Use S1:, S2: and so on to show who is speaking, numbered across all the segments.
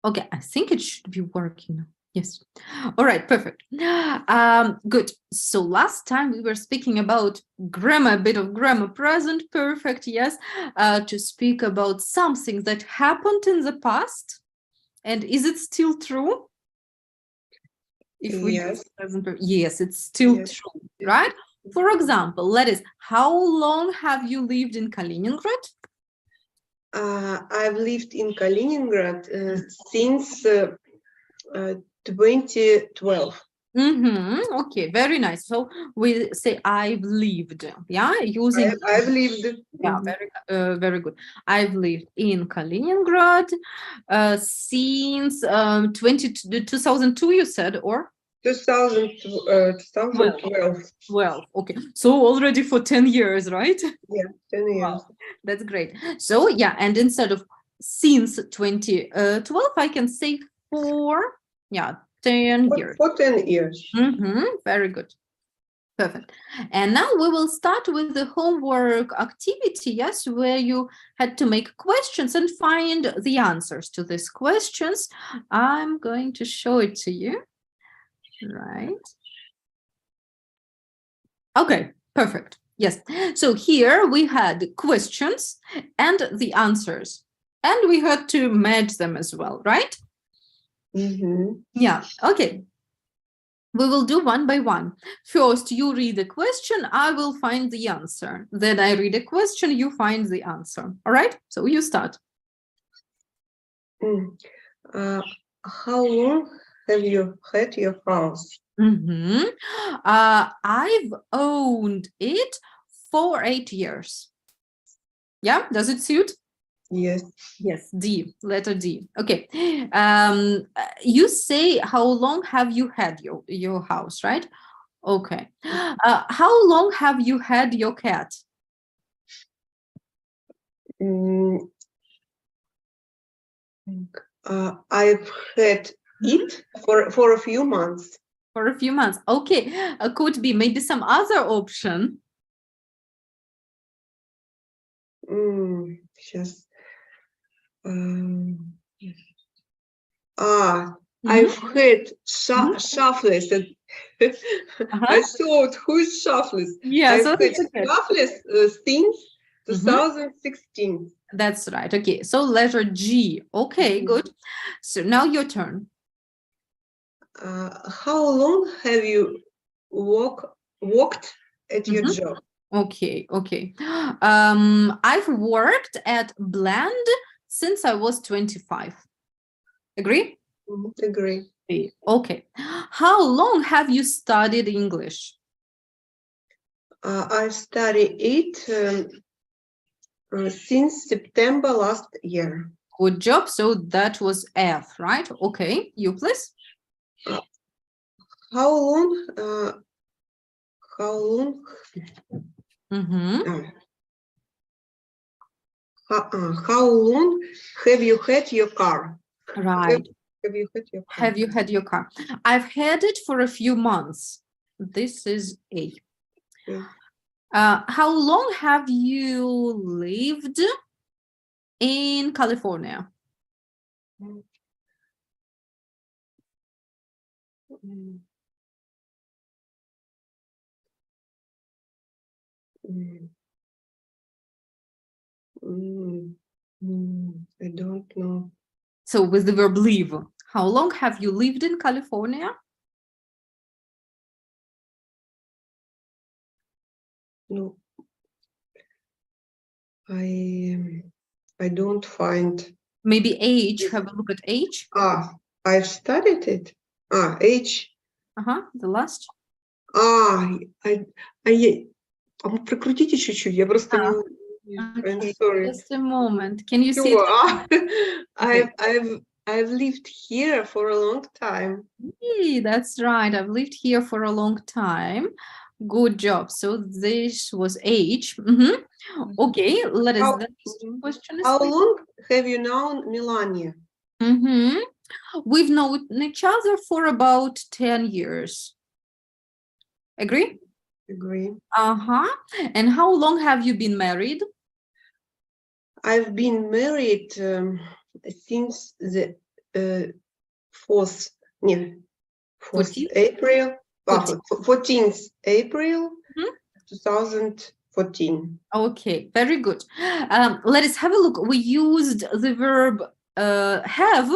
S1: Okay, I think it should be working. Yes. All right, perfect. Good. So last time we were speaking about grammar, a bit of grammar, present perfect, yes, to speak about something that happened in the past. And is it still true? If we use present perfect, yes, it's still true, right? For example, let us, how long have you lived in Kaliningrad?
S2: I've lived in Kaliningrad since 2012.
S1: Okay, very nice. So we say I've lived, yeah, using
S2: I've lived.
S1: yeah, very good. I've lived in Kaliningrad since 2002, you said, or
S2: 2012.
S1: Well, okay. So already for 10 years, right?
S2: Yeah, 10 years.
S1: Wow, that's great. So yeah, and instead of since 2012, I can say for, yeah, 10 years.
S2: For 10 years.
S1: Very good. Perfect. And now we will start with the homework activity, yes, where you had to make questions and find the answers to these questions. I'm going to show it to you. Right. Okay, perfect. Yes. So here we had questions and the answers, and we had to match them as well, right? Yeah. Okay. We will do one by one. First, you read a question, I will find the answer. Then I read a question, you find the answer. All right? So you start.
S2: How long have you had your house?
S1: I've owned it for 8 years. Yeah, does it suit?
S2: Yes.
S1: Yes, D, letter D. Okay. You say how long have you had your house, right? Okay. How long have you had your cat?
S2: I've had it for a few months.
S1: For a few months. Okay. Could be maybe some other option.
S2: Сейчас. I've had Shuffles. I thought, who's Shuffles?
S1: Yeah,
S2: I've
S1: so
S2: had Shuffles since 2016.
S1: That's right. Okay, so letter G. Okay, good. So now your turn.
S2: How long have you worked at your job?
S1: Okay. I've worked at Bland since I was 25. Agree?
S2: Agree.
S1: Okay. How long have you studied English?
S2: I studied it since September last year.
S1: Good job. So that was F, right? Okay. You please.
S2: How long? How long have you had your car?
S1: Right.
S2: Have you had your car?
S1: Have you had your car? I've had it for a few months. This is A. How long have you lived in California?
S2: I don't know.
S1: So with the verb live, how long have you lived in California?
S2: No. I don't find.
S1: Maybe age. Have a look at age.
S2: I've studied it. Age.
S1: The last.
S2: Прокрутите чуть-чуть, я просто не... I'm sorry.
S1: Just a moment. Can you see
S2: it? I've lived here for a long time.
S1: That's right. I've lived here for a long time. Good job. So this was age. Okay, let us. Question.
S2: How long have you known Melania?
S1: We've known each other for about 10 years. Agree?
S2: Agree.
S1: And how long have you been married?
S2: I've been married since the 4th, yeah, 4th
S1: 14th?
S2: April,
S1: 14th.
S2: 14th April
S1: Mhm.
S2: 2014.
S1: Okay, very good. Let us have a look. We used the verb have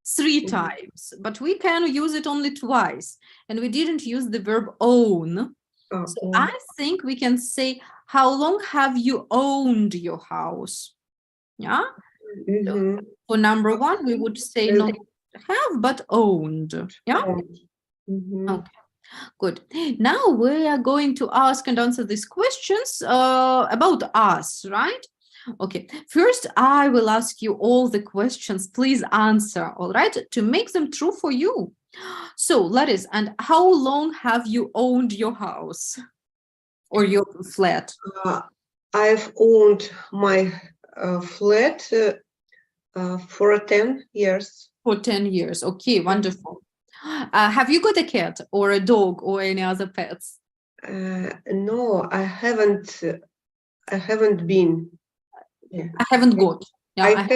S1: 3
S2: Mhm.
S1: times, but we can use it only twice. And we didn't use the verb own. So I think we can say, how long have you owned your house? Yeah.
S2: Mhm.
S1: For number 1, we would say not have, but owned. Yeah.
S2: Mhm.
S1: Okay. Good. Now we are going to ask and answer these questions about us, right? Okay. First, I will ask you all the questions. Please answer, all right, to make them true for you. So, Laris, and how long have you owned your house or your flat?
S2: I've owned my flat for 10 years.
S1: For 10 years. Okay, wonderful. Have you got a cat or a dog or any other pets?
S2: No, I haven't been. Yeah.
S1: I haven't got. Yeah,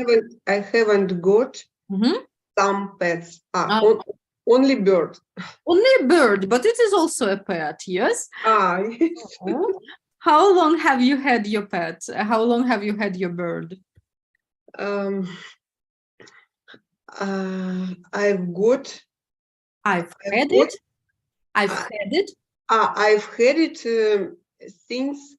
S2: I haven't got
S1: Mhm.
S2: some pets.
S1: Ah.
S2: Only bird.
S1: Only a bird, but it is also a pet, yes?
S2: Yes.
S1: Oh. How long have you had your pet? How long have you had your bird?
S2: Um, I've got.
S1: I've
S2: I've
S1: had
S2: got.
S1: it. I've
S2: Uh,
S1: had it.
S2: I've had it since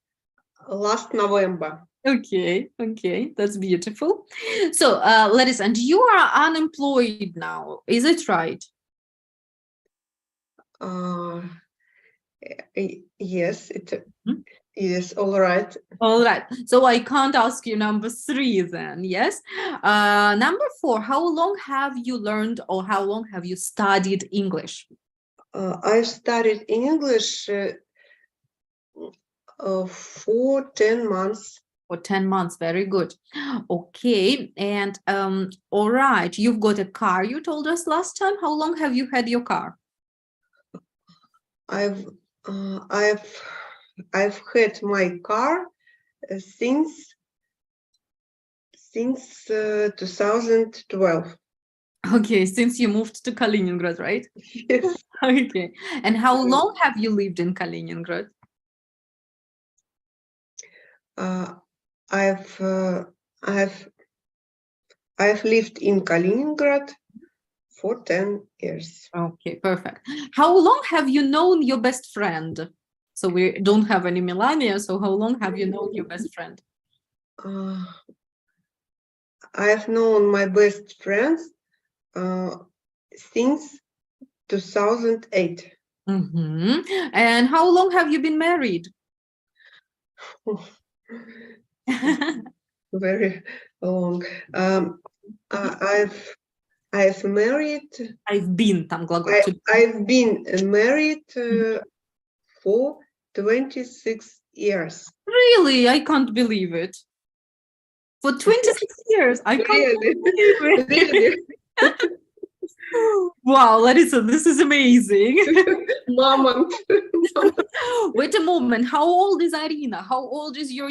S2: last November.
S1: Okay, okay, that's beautiful. So, Lettuce, and you are unemployed now, is it right?
S2: Yes,
S1: Mhm.
S2: yes, all right.
S1: All right. So I can't ask you number 3 then, yes? Number 4, how long have you learned or how long have you studied English?
S2: I've studied English for 10 months.
S1: For 10 months, very good. Okay, and all right, you've got a car, you told us last time. How long have you had your car?
S2: I've had my car since 2012.
S1: Okay, since you moved to Kaliningrad, right?
S2: Yes.
S1: Okay, and how long have you lived in Kaliningrad?
S2: I've lived in Kaliningrad for 10 years.
S1: Okay, perfect. How long have you known your best friend? So we don't have any Melania, so how long have you known your best friend?
S2: I've known my best friends since 2008.
S1: Mm-hmm. And how long have you been married?
S2: Very long. I've married.
S1: I've been, там глагол.
S2: I've been married for 26 years.
S1: Really? I can't believe it. For 26 years, I can't
S2: Really?
S1: believe it.
S2: Really?
S1: Wow, Larissa, this is amazing.
S2: Moment.
S1: Wait a moment. How old is Irina? How old is your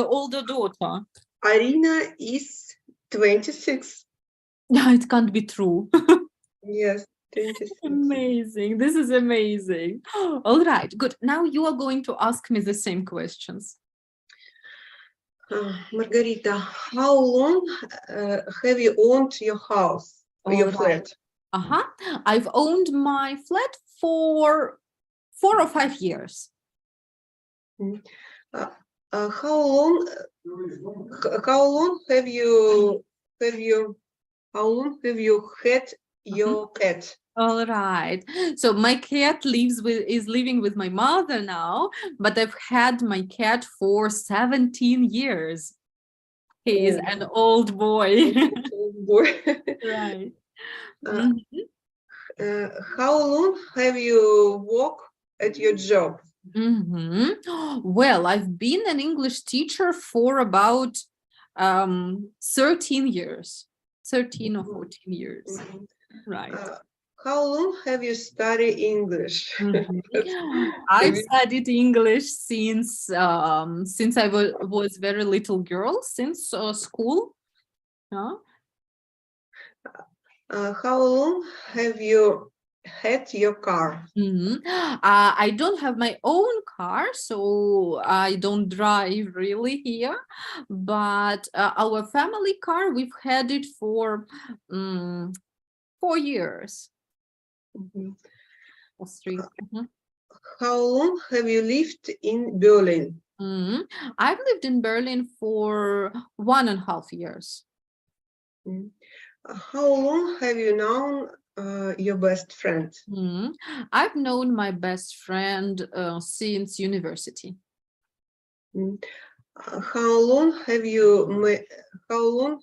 S1: older daughter?
S2: Irina is 26.
S1: Yeah, it can't be true.
S2: Yes, 26.
S1: Amazing. This is amazing. All right, good. Now you are going to ask me the same questions.
S2: Margarita, how long have you owned your house, your flat?
S1: Uh-huh. I've owned my flat for 4 or 5 years.
S2: How long have you had your cat?
S1: All right. So my cat is living with my mother now, but I've had my cat for 17 years. He is an old boy.
S2: Old boy.
S1: Right.
S2: How long have you worked at your job?
S1: Well, I've been an English teacher for about 13 years, 13 or 14 years. Right.
S2: How long have you studied English?
S1: I've studied English since I was very little girl, since school.
S2: How long have you had your car?
S1: I don't have my own car, so I don't drive really here. But our family car, we've had it for 4 years
S2: Mhm.
S1: or 3.
S2: How long have you lived in Berlin?
S1: I've lived in Berlin for 1.5 years.
S2: How long have you known your best friend?
S1: I've known my best friend since university.
S2: How long have you how long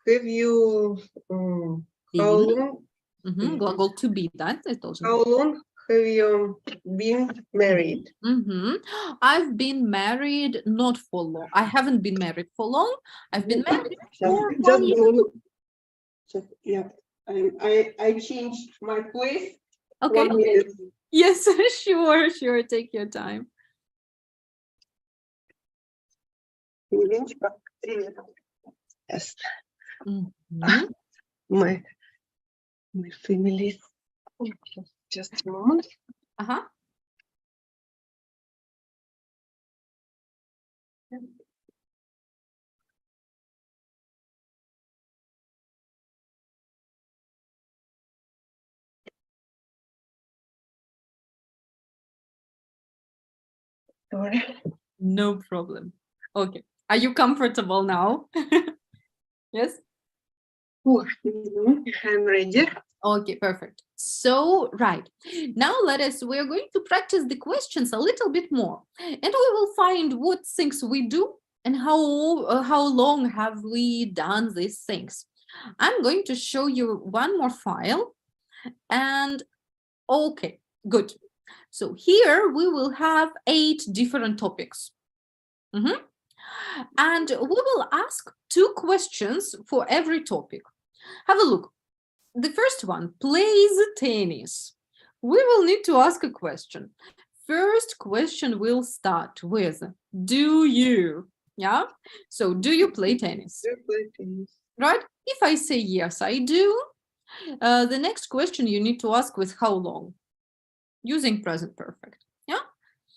S2: have you how long
S1: Глагол to be, да? Это должен
S2: how long have you been married?
S1: I've been married not for long. I haven't been married for long. I've been married for 1 year.
S2: Yeah, I changed my place.
S1: Okay.
S2: 1 minute.
S1: Yes, sure. Take your time.
S2: Yes.
S1: Mhm.
S2: My family. Just a moment.
S1: Uh-huh.
S2: Sorry.
S1: No problem. Okay. Are you comfortable now? Yes?
S2: I'm ready.
S1: Okay, perfect. So, right. Now we're going to practice the questions a little bit more. And we will find what things we do and how long have we done these things. I'm going to show you one more file. And okay, good. So here we will have 8 different topics. And we will ask 2 questions for every topic. Have a look. The first one, plays tennis. We will need to ask a question. First question will start with, do you? Yeah? So, do you play tennis? Right? If I say yes, I do, the next question you need to ask with how long? Using present perfect. Yeah?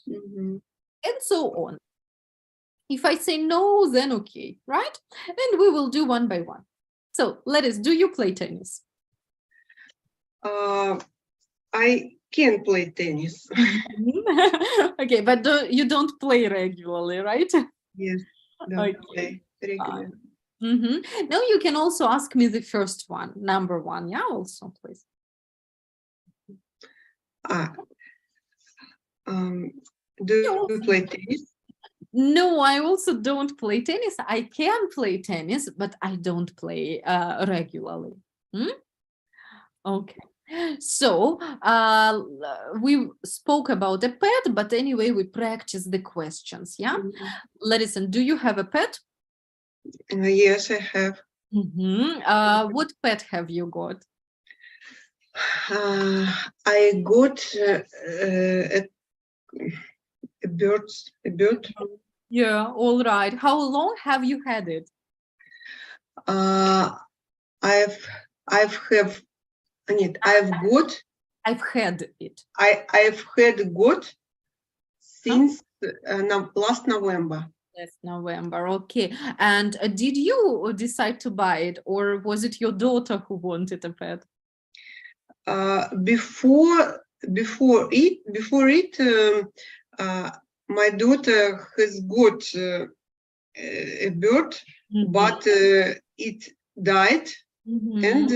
S1: And so on. If I say no, then okay, right? And we will do one by one. So, do you play tennis?
S2: I can play tennis.
S1: Okay, but you don't play regularly, right?
S2: Yes, don't play regularly.
S1: Now you can also ask me the first one, number 1. Yeah, also, please.
S2: Do you play tennis?
S1: No, I also don't play tennis. I can play tennis, but I don't play regularly. Okay. So we spoke about a pet, but anyway, we practice the questions. Yeah. Listen, do you have a pet?
S2: Yes, I have.
S1: What pet have you got?
S2: I got a bird.
S1: Yeah, all right. How long have you had it?
S2: I've had got since last November.
S1: Last November, okay. And did you decide to buy it, or was it your daughter who wanted a pet?
S2: Before it, my daughter has got a bird, but it died, and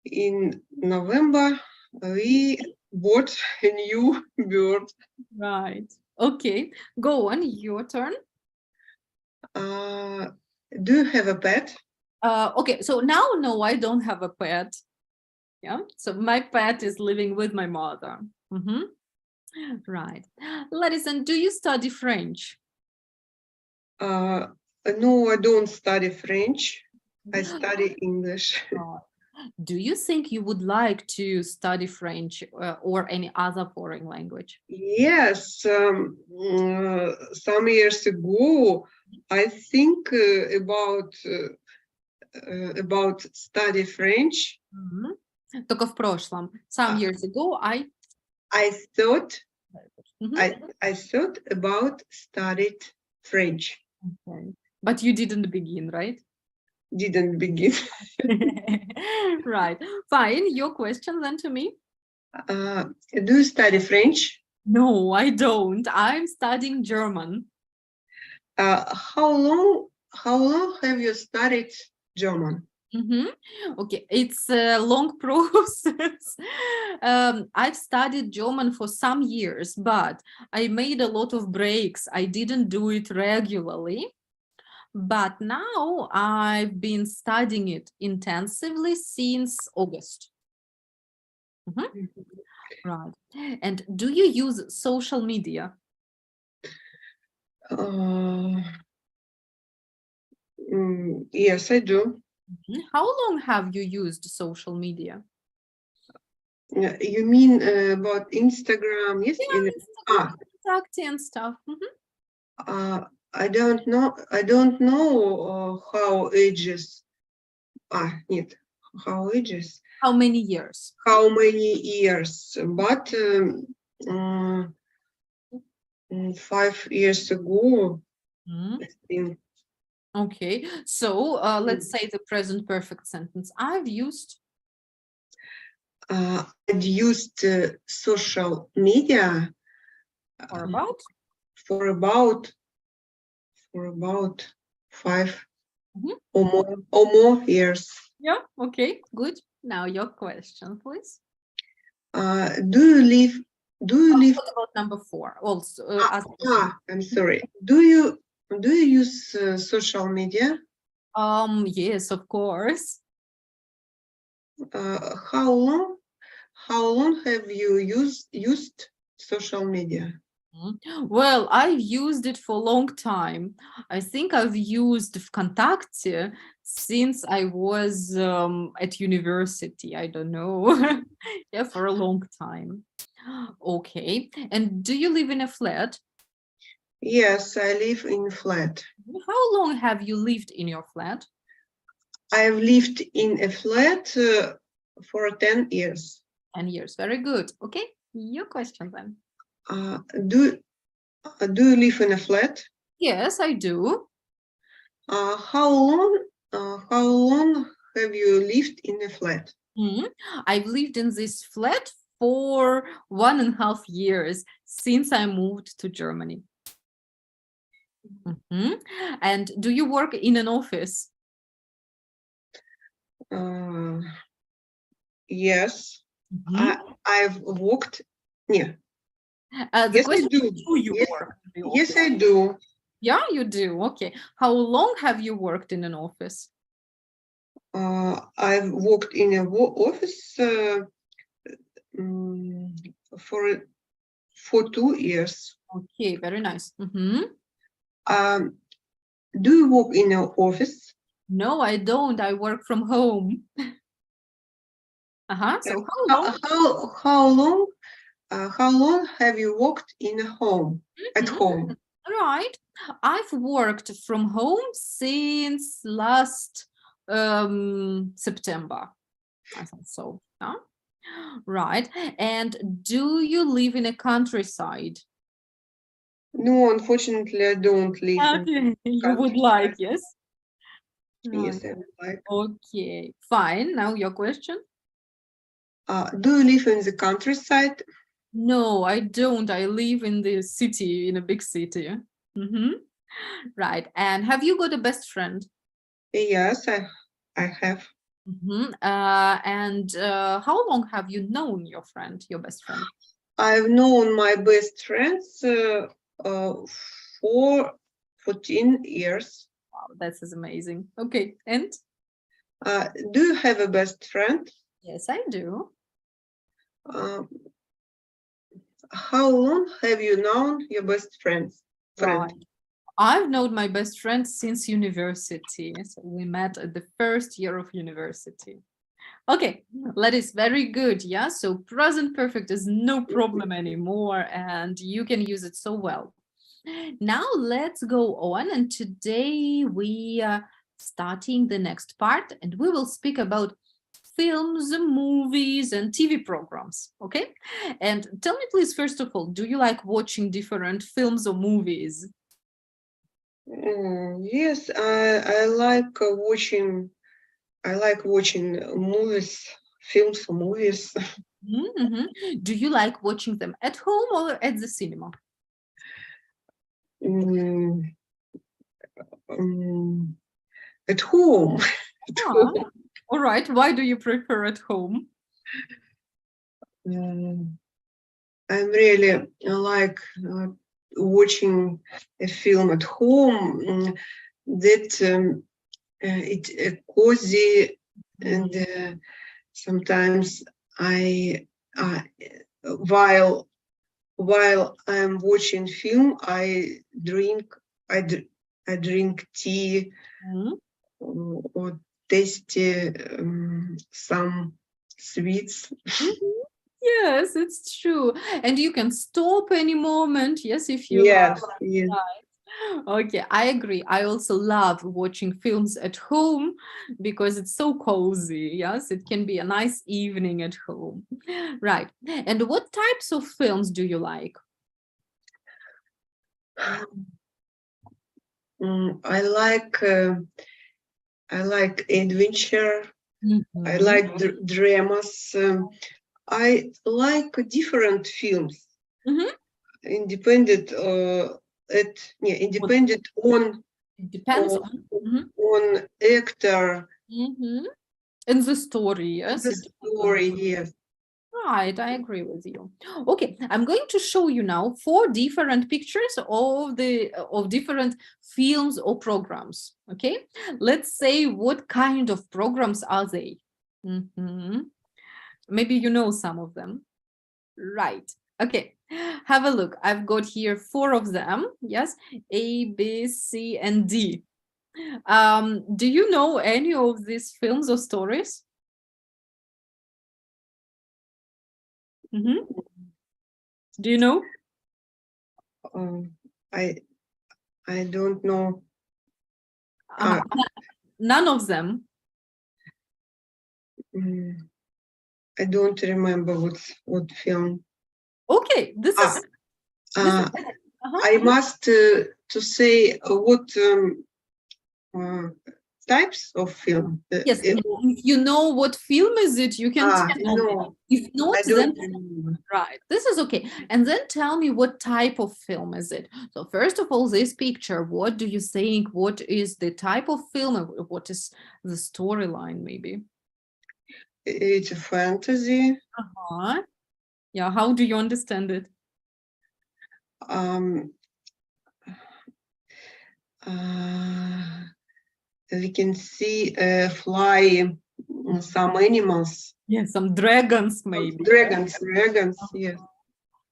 S2: in November we bought a new bird.
S1: Right. Okay. Go on. Your turn.
S2: Do you have a pet?
S1: Okay. So now, no, I don't have a pet. Yeah. So my pet is living with my mother. Right. Listen, do you study French?
S2: No, I don't study French. I study English.
S1: Do you think you would like to study French or any other foreign language?
S2: Yes, some years ago, I think about about study French.
S1: Мгм. Только в прошлом. Some years ago, I...
S2: I thought
S1: Мгм.
S2: I thought about studied French.
S1: Okay. But you didn't begin, right?
S2: Didn't begin.
S1: Right. Fine. Your question then to me?
S2: Do you study French?
S1: No, I don't. I'm studying German.
S2: How long have you studied German?
S1: Okay, it's a long process. I've studied German for some years, but I made a lot of breaks. I didn't do it regularly. But now I've been studying it intensively since August. Mhm. Right. And do you use social media?
S2: Yes, I do.
S1: How long have you used social media?
S2: You mean about Instagram? Yes.
S1: Yeah, Instagram, TikTok, and stuff.
S2: I don't know. I don't know how ages. Нет. How ages?
S1: How many years?
S2: How many years? But 5 years ago,
S1: Mhm.
S2: I think.
S1: Okay, so let's say the present perfect sentence. I've used...
S2: I'd used social media
S1: Or about?
S2: for about 5
S1: Mhm.
S2: or more years.
S1: Yeah, okay, good. Now your question, please.
S2: Do you live?
S1: What about number 4? Also,
S2: I'm sorry. Do you use social media?
S1: Yes, of course.
S2: How long have you used social media?
S1: Well, I've used it for a long time. I think I've used ВКонтакте since I was at university. I don't know. Yeah, for a long time. Okay. And do you live in a flat?
S2: Yes, I live in a flat.
S1: How long have you lived in your flat?
S2: I've lived in a flat for 10 years.
S1: 10 years. Very good. Okay. Your question then.
S2: Do you live in a flat?
S1: Yes, I do.
S2: How long have you lived in a flat?
S1: I've lived in this flat for 1.5 years since I moved to Germany. And do you work in an office?
S2: Yes. I've worked. Yeah.
S1: The
S2: Yes, I
S1: question
S2: do.
S1: is, do you
S2: Yes,
S1: work in the
S2: yes,
S1: office?
S2: I do.
S1: Yeah, you do. Okay. How long have you worked in an office?
S2: I've worked in a office for 2 years.
S1: Okay, very nice.
S2: Do you work in an office?
S1: No, I don't. I work from home. So
S2: How long have you worked in a home at home?
S1: Right. I've worked from home since last September. I think so. Yeah. Right. And do you live in a countryside?
S2: No, unfortunately, I don't live in
S1: Okay. You would
S2: countryside.
S1: like, yes?
S2: Yes, I would like.
S1: Okay, fine. Now your question.
S2: Do you live in the countryside?
S1: No, I don't. I live in the city, in a big city. Right. And have you got a best friend?
S2: Yes, I have.
S1: And how long have you known your friend, your best friend?
S2: I've known my best friends for 14 years.
S1: Wow, that is amazing. Okay, and?
S2: Do you have a best friend?
S1: Yes, I do.
S2: How long have you known your best friend?
S1: Right. I've known my best friend since university. So we met at the first year of university. Okay, that is very good. Yeah, so present perfect is no problem anymore, and you can use it so well. Now let's go on, and today we starting the next part, and we will speak about films, movies, and TV programs. Okay? And tell me, please, first of all, do you like watching different films or movies?
S2: Yes, I like watching. I like watching movies, films, movies.
S1: Mhm. Do you like watching them at home or at the cinema?
S2: Mm, at home. At
S1: Ah,
S2: home.
S1: all right. Why do you prefer at home?
S2: Mm, I'm really like watching a film at home. That it's cozy, and sometimes I while I'm watching film, I drink tea
S1: Mhm.
S2: or tasty some sweets.
S1: Mhm. Yes, it's true. And you can stop any moment, yes, if you like.
S2: Yes, yes.
S1: Okay, I agree. I also love watching films at home because it's so cozy. Yes, it can be a nice evening at home. Right. And what types of films do you like?
S2: I like adventure. I
S1: Mhm.
S2: like dramas. I like different films,
S1: Mhm.
S2: independent
S1: What-
S2: independent
S1: It depends
S2: on
S1: on. Mhm.
S2: on actor,
S1: Mhm. And the story, yes,
S2: the
S1: it depends on the
S2: story. Yes.
S1: right, I agree with you. Okay, I'm going to show you now 4 different pictures of different films or programs. Okay, let's say what kind of programs are they? Mhm. Maybe you know some of them. Right. Okay. Have a look. I've got here 4 of them. Yes, A, B, C, and D. Do you know any of these films or stories? Mhm. Do you know?
S2: Um, I I don't know.
S1: Uh,
S2: Uh,
S1: none of them.
S2: mm, I don't remember what film.
S1: Okay, this
S2: Ah,
S1: is this is
S2: uh,
S1: uh-huh.
S2: I must to say what uh, types of film.
S1: Yes, if you know what film is it, you can tell me.
S2: No,
S1: If not,
S2: I
S1: then
S2: don't remember.
S1: right, this is okay. And then tell me what type of film is it. So first of all, this picture, what do you think? What is the type of film? Or what is the storyline, maybe?
S2: It's a fantasy.
S1: Uh-huh. Yeah, how do you understand it?
S2: Um, uh, we can see fly some animals.
S1: Yeah, some dragons, maybe.
S2: Dragons, yes.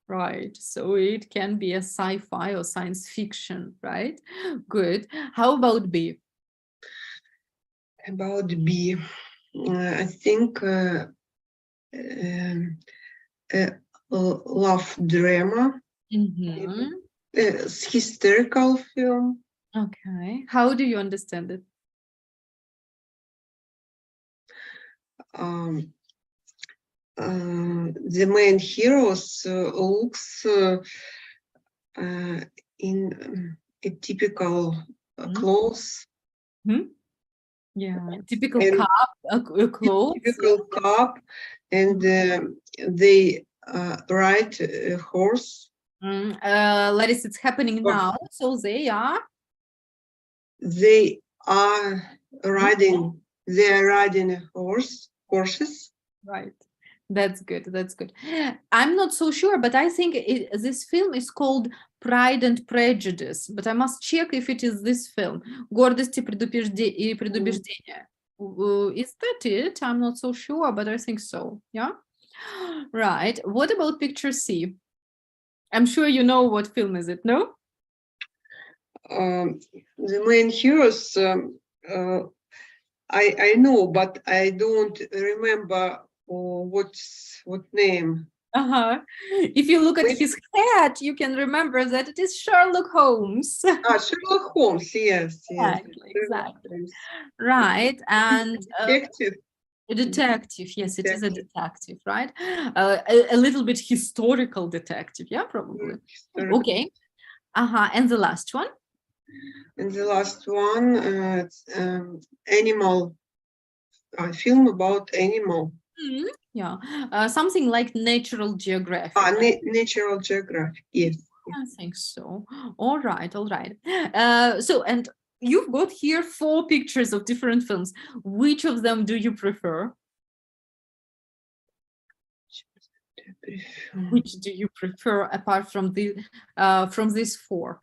S1: Right. So it can be a sci-fi or science fiction, right? Good. How about B?
S2: About bee, I think um, love drama,
S1: Mhm.
S2: historical film.
S1: Okay. How do you understand it?
S2: Um, the main heroes looks in a typical
S1: Mhm.
S2: clothes
S1: Mhm. Yeah, typical
S2: and
S1: cop clothes. Yeah.
S2: typical cup, and they ride a horse.
S1: Larissa, it's happening
S2: Or
S1: now. So they are.
S2: they are
S1: Mhm.
S2: riding. They are riding a horses.
S1: Right. That's good. That's good. I'm not so sure, but I think this film is called Pride and Prejudice. But I must check if it is this film. Гордость и и предубеждение. Is that it? I'm not so sure, but I think so. Yeah. Right. What about picture C? I'm sure you know what film is it, no?
S2: The main heroes. I know, but I don't remember what name.
S1: If you look at
S2: Maybe-
S1: his hat, you can remember that it is Sherlock Holmes.
S2: Sherlock Holmes, yes, yes.
S1: Exactly,
S2: Sherlock
S1: exactly.
S2: Holmes.
S1: Right. And
S2: Detective.
S1: a detective. Yes, it is a
S2: Detective.
S1: detective, right? A little bit historical detective. Yeah, probably.
S2: Historical.
S1: Okay. And the last one?
S2: And the last one, it's, animal, a film about animal.
S1: Yeah. Something like Natural Geographic.
S2: Natural Geographic, yes.
S1: I think so. All right, all right. So, and you've got here 4 pictures of different films. Which of them do you prefer? Which do you prefer apart from from these 4?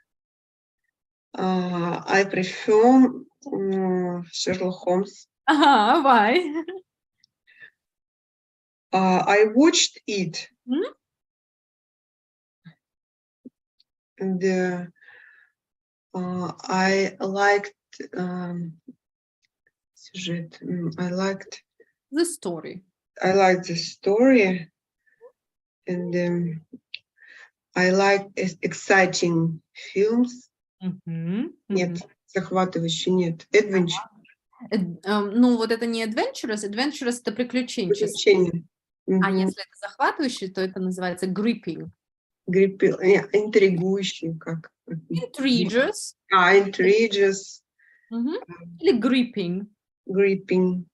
S2: I prefer Sherlock Holmes.
S1: Why?
S2: I watched it,
S1: Hmm?
S2: and I liked сюжет. I liked
S1: The story.
S2: the story, and I like exciting films. Нет, захватывающий нет. Adventure.
S1: Ну, вот это не adventurous. Adventurous — это приключенческий.
S2: Приключения.
S1: А если это захватывающий, то это называется gripping.
S2: Интригующий, как?
S1: Intriguous.
S2: Intriguous.
S1: Или gripping.
S2: Gripping.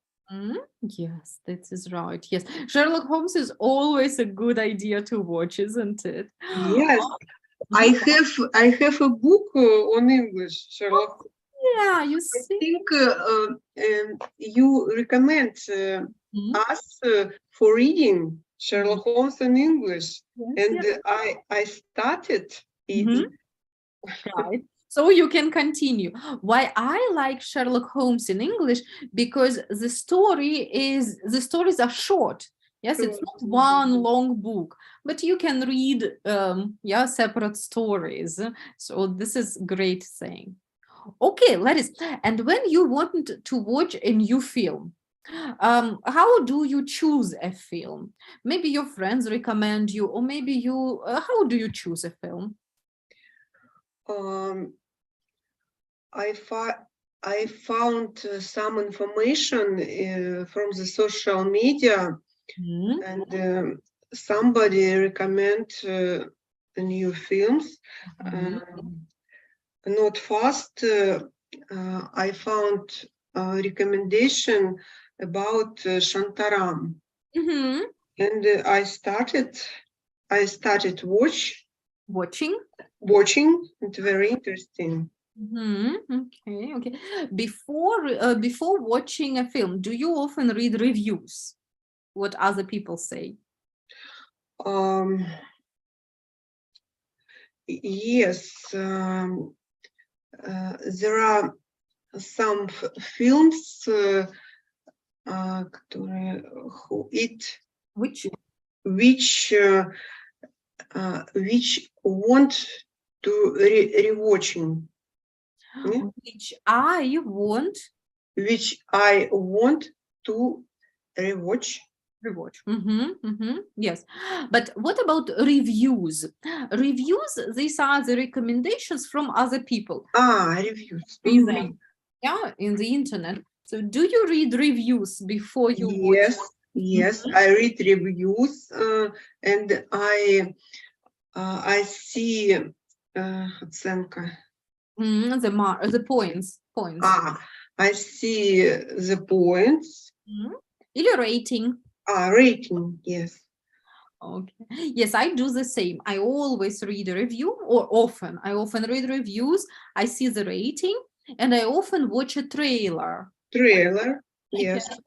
S1: Yes, that is right. Yes, Sherlock Holmes is always a good idea to watch, isn't it?
S2: Yes, I have a book on English, Sherlock.
S1: Yeah, you
S2: I
S1: see.
S2: think you recommend us for reading Sherlock Holmes in English,
S1: Yes,
S2: and I started it.
S1: Right. So you can continue. Why I like Sherlock Holmes in English, because the stories are short. Yes, it's not one long book, but you can read separate stories. So this is great thing. Okay, Laris, and when you want to watch a new film, how do you choose a film? Maybe your friends recommend you, or maybe you, how do you choose a film?
S2: I found some information from the social media, and somebody recommend new films. Not fast. I found a recommendation about Shantaram, and I started watching. It's very interesting.
S1: Okay. Before watching a film, do you often read reviews? What other people say?
S2: Yes, there are some films которые which want to rewatching.
S1: Which I want
S2: to rewatch.
S1: Yes, but what about reviews? Reviews, these are the recommendations from other people.
S2: Reviews.
S1: In the internet. So do you read reviews before you watch?
S2: Yes, I read reviews, and I see оценка.
S1: The points.
S2: I see the points.
S1: Или rating.
S2: Rating, yes.
S1: Okay. Yes, I do the same. I always read a review, or often. I often read reviews. I see the rating, and I often watch a trailer.
S2: Yes. Of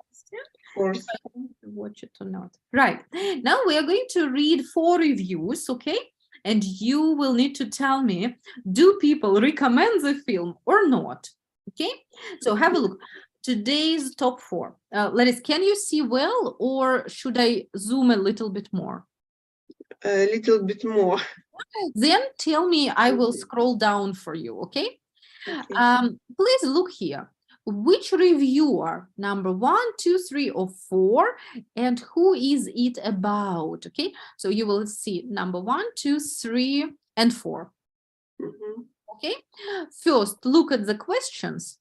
S2: course.
S1: If I want to watch it or not. Right. Now we are going to read 4 reviews, okay? And you will need to tell me, do people recommend the film or not? Okay? So have a look. Today's top 4. Laris, can you see well, or should I zoom a little bit more?
S2: A little bit more.
S1: Then tell me, I will scroll down for you, okay? Please look here. which reviewer, number 1, 2, 3, or 4, and who is it about? Okay, so you will see number 1, 2, 3, and 4.
S2: Mhm.
S1: Okay, first look at the questions.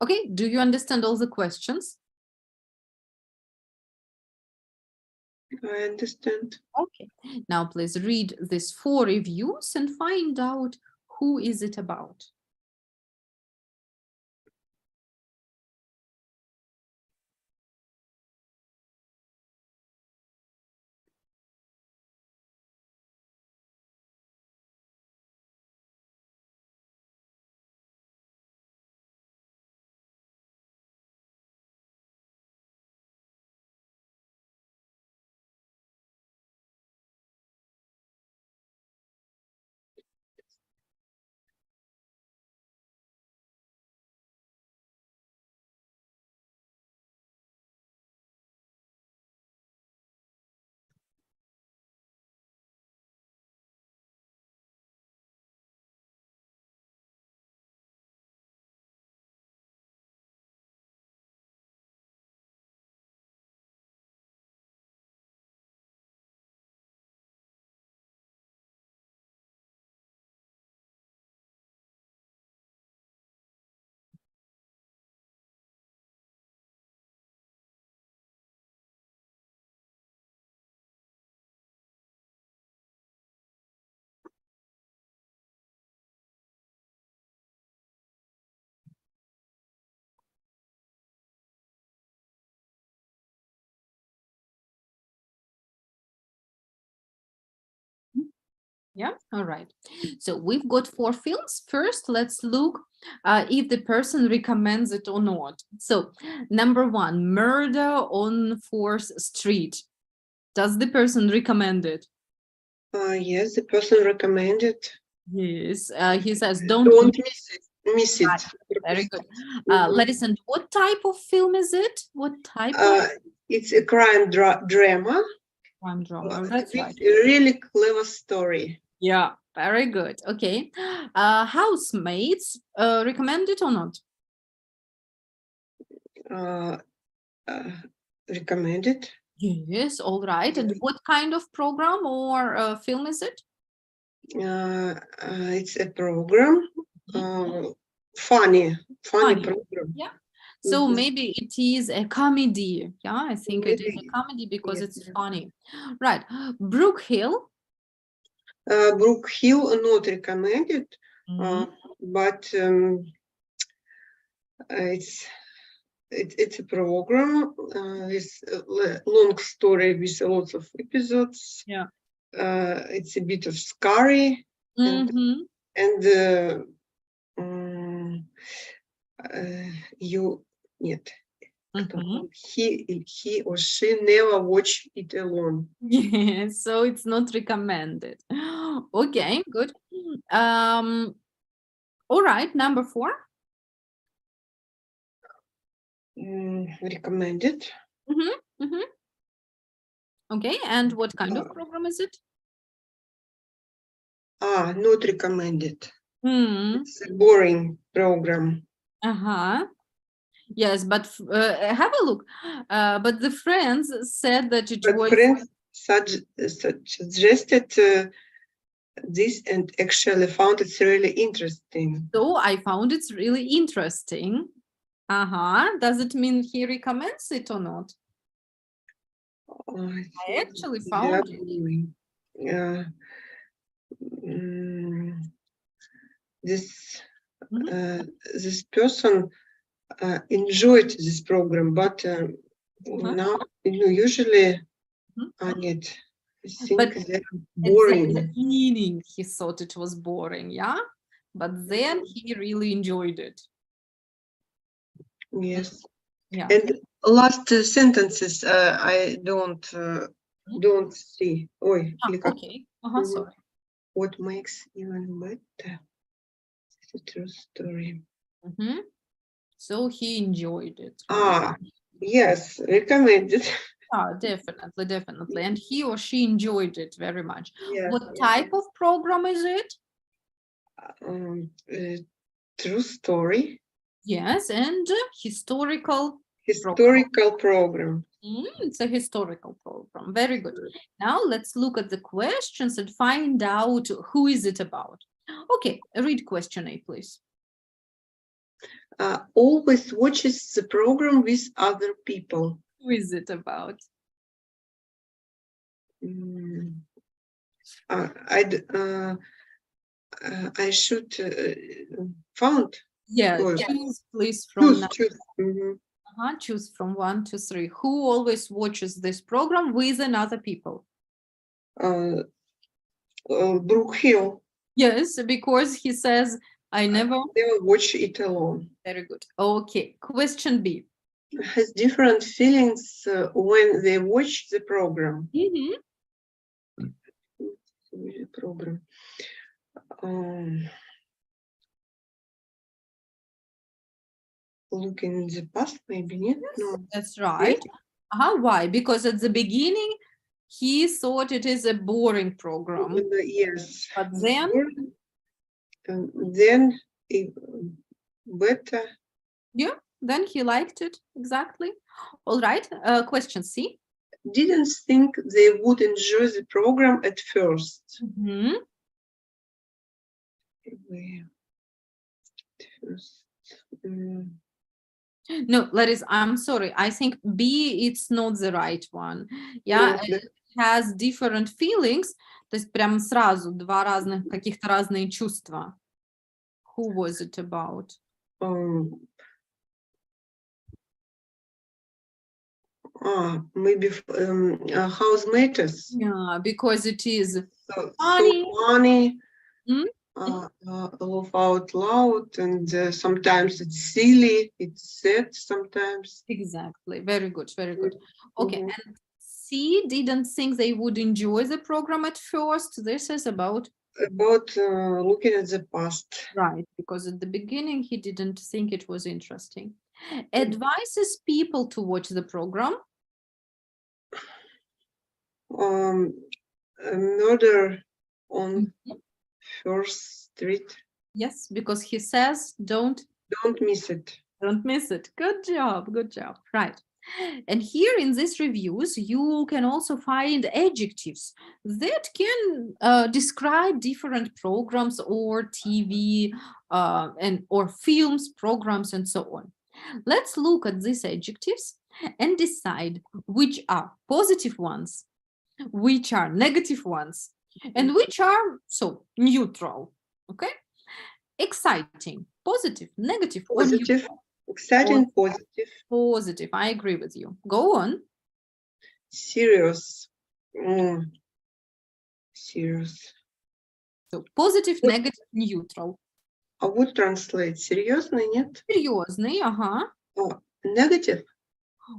S1: Okay, do you understand all the questions?
S2: I understand.
S1: Okay, now please read these 4 reviews and find out who is it about. Yeah, all right. So we've got 4 films. First, let's look if the person recommends it or not. So, number 1, Murder on 4th Street. Does the person recommend it?
S2: Yes, the person recommended.
S1: Yes. He says, don't
S2: Don't miss it. Miss it.
S1: Very good.
S2: Mhm.
S1: Ladies, and what type of film is it? What type of
S2: It's a crime drama
S1: crime drama? That's
S2: with
S1: right.
S2: a really clever story.
S1: Yeah, very good. Okay. Housemates, recommended or not?
S2: Uh, recommended.
S1: Yes, all right. And what kind of program or film is it?
S2: It's a program. Funny
S1: Funny.
S2: program.
S1: Yeah. So
S2: Mhm.
S1: maybe it is a comedy. Yeah, I think it is a
S2: Maybe,
S1: comedy because
S2: yes.
S1: it's funny. Right. Brook Hill.
S2: Brook Hill not recommended, but it's a program with a long story with lots of episodes.
S1: Yeah.
S2: It's a bit of scary
S1: Mhm.
S2: and you нет.
S1: Mhm.
S2: He or she never watch it alone.
S1: Yeah, so it's not recommended. Okay, good. All right, number 4.
S2: Recommended.
S1: Okay, and what kind of program is it?
S2: Not recommended.
S1: Hmm.
S2: It's a boring program.
S1: Uh-huh. Yes, but have a look. But the friends said that it
S2: But
S1: was.
S2: friends suggested this and actually found it really interesting.
S1: So I found it's really interesting. Uh-huh. Does it mean he recommends it or not? I actually found it.
S2: Yeah. This
S1: Mhm.
S2: this person enjoyed this program, but now usually
S1: Mhm.
S2: I
S1: But
S2: think they're
S1: at the
S2: boring.
S1: beginning, he thought it was boring, yeah? But then he really enjoyed it.
S2: Yes.
S1: Yeah.
S2: And last sentences I don't see. Ой, или как?
S1: Okay.
S2: Mhm.
S1: Sorry.
S2: What makes even better? It's a true story.
S1: Mhm. So he enjoyed it.
S2: Yes, recommended.
S1: Definitely. And he or she enjoyed it very much.
S2: Yes,
S1: What type of program is it?
S2: True story.
S1: Yes, and historical.
S2: Historical program.
S1: It's a historical program. Very good. Now let's look at the questions and find out who is it about. Okay, read question A, please.
S2: Always watches the program with other people.
S1: Who is it about?
S2: I should found.
S1: Yeah,
S2: Good.
S1: choose please from
S2: Choose. Mhm.
S1: choose from 1 to 3. Who always watches this program with another people?
S2: Brooke Hill.
S1: Yes, because he says, I never
S2: watch it alone.
S1: Very good. Okay, question B.
S2: Has different feelings when they watch the program. Program. Looking in the past, maybe not.
S1: Yes,
S2: No.
S1: that's right. Why? Because at the beginning he thought it is a boring program.
S2: Yes.
S1: But then
S2: it, better.
S1: Yeah, then he liked it. Exactly. All right. Question C.
S2: Didn't think they would enjoy the program at first.
S1: No, Larissa, I'm sorry. I think B, it's not the right one. Yeah, it has different feelings. То есть прям сразу два разных, каких-то разные чувства. Who was it about?
S2: Maybe housemates.
S1: Yeah, because it is
S2: funny. Laugh out loud, and sometimes it's silly, it's sad sometimes.
S1: Exactly. Very good. Very good. Okay. And C didn't think they would enjoy the program at first. This is about
S2: looking at the past.
S1: Right, because at the beginning he didn't think it was interesting. Advises people to watch the program.
S2: Murder on First Street.
S1: Yes, because he says don't
S2: miss it.
S1: Don't miss it. Good job. Good job. Right. And here in these reviews, you can also find adjectives that can describe different programs or TV or films, programs, and so on. Let's look at these adjectives and decide which are positive ones, which are negative ones, and which are neutral. Okay? Exciting, positive, negative,
S2: positive. Exciting, positive.
S1: Positive. I agree with you. Go on.
S2: Serious. Serious.
S1: So positive, negative, neutral.
S2: I would translate серьезный, нет?
S1: Серьезный,
S2: Negative.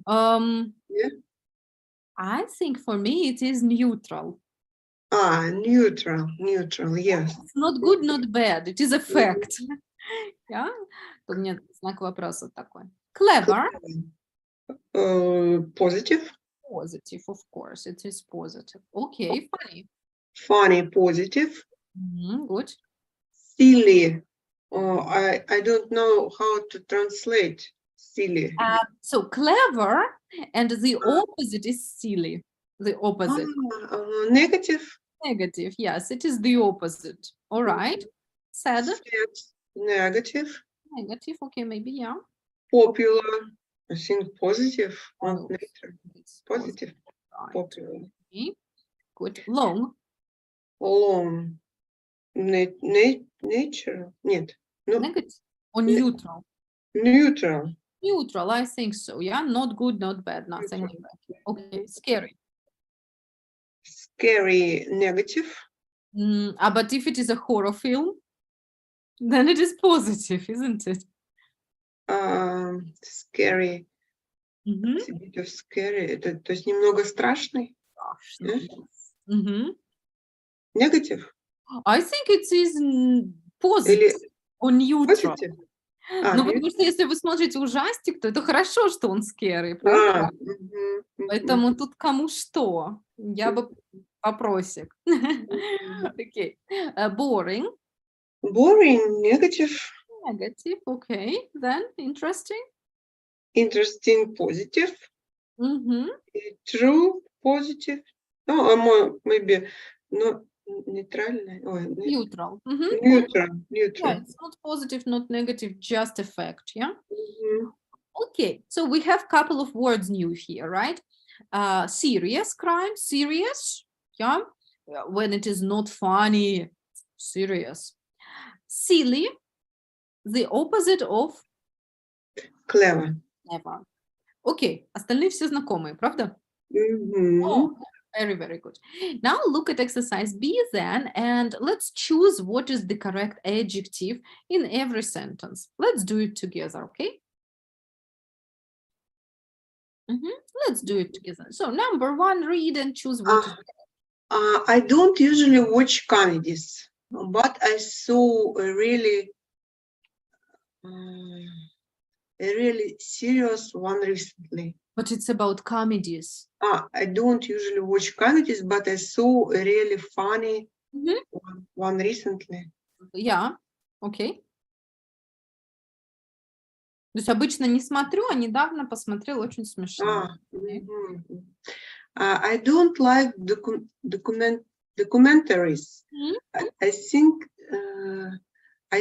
S1: Yeah. I think for me it is neutral.
S2: Neutral, yes.
S1: It's not good, not bad. It is a fact. Yeah? У меня знак вопроса такой. Clever.
S2: Positive.
S1: Positive, of course. It is positive. Okay, funny.
S2: Funny, positive.
S1: Good.
S2: Silly. I don't know how to translate silly.
S1: So clever and the opposite is silly. The opposite.
S2: Negative.
S1: Negative, yes, it is the opposite. All right. Sad.
S2: Negative.
S1: Negative, okay, maybe, yeah.
S2: Popular. I think positive. Positive.
S1: Right.
S2: Popular.
S1: Okay. Good. Long.
S2: Long. Nature. Нет. No.
S1: Negative or neutral?
S2: Neutral.
S1: Neutral, I think so. Yeah, not good, not bad, nothing like that. Okay, scary.
S2: Scary, negative.
S1: But if it is a horror film, then it is positive, isn't it?
S2: Scary. It's a bit of scary. То есть немного страшный.
S1: Страшный.
S2: Negative?
S1: I think it is positive
S2: Или
S1: or neutral.
S2: positive?
S1: Ну, потому что если вы смотрите ужастик, то это хорошо, что он scary, правда? Поэтому тут кому что. Я бы вопросик. Окей. Boring.
S2: Boring, negative.
S1: Negative, okay. Then interesting.
S2: Interesting, positive.
S1: Мгм.
S2: True, positive. No, maybe not нейтральный.
S1: Neutral. Мгм.
S2: Neutral.
S1: Yeah, it's not positive, not negative, just effect, yeah?
S2: Мгм.
S1: Okay, so we have couple of words new here, right? Serious crime, serious, yeah? When it is not funny, serious. Silly, the opposite of
S2: Clever.
S1: never. Окей, остальные все знакомые, правда?
S2: Мгм.
S1: Oh, very, very good. Now look at exercise B then, and let's choose what is the correct adjective in every sentence. Let's do it together, okay? Let's do it together. So number one, read and choose what is
S2: I don't usually watch comedies, but I saw a really serious one recently.
S1: But it's about comedies.
S2: I don't usually watch comedies, but I saw a really funny
S1: Mhm.
S2: one recently.
S1: Yeah, окей. То есть обычно не смотрю, а недавно посмотрела очень смешно. Окей.
S2: I don't like documentaries.
S1: Мгм.
S2: I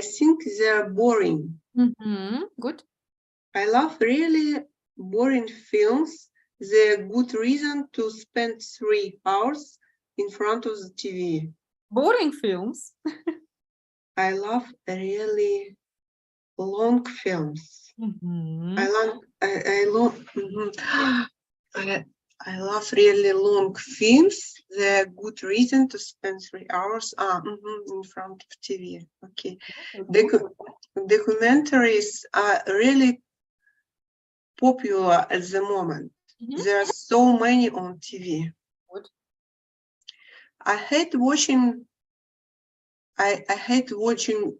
S2: think they're boring.
S1: Good.
S2: I love really boring films. They're a good reason to spend 3 hours in front of the TV.
S1: Boring films.
S2: I love really long films. I love really long films. They're a good reason to spend 3 hours in front of TV. Okay. Documentaries are really popular at the moment. There are so many on TV.
S1: Good.
S2: I hate watching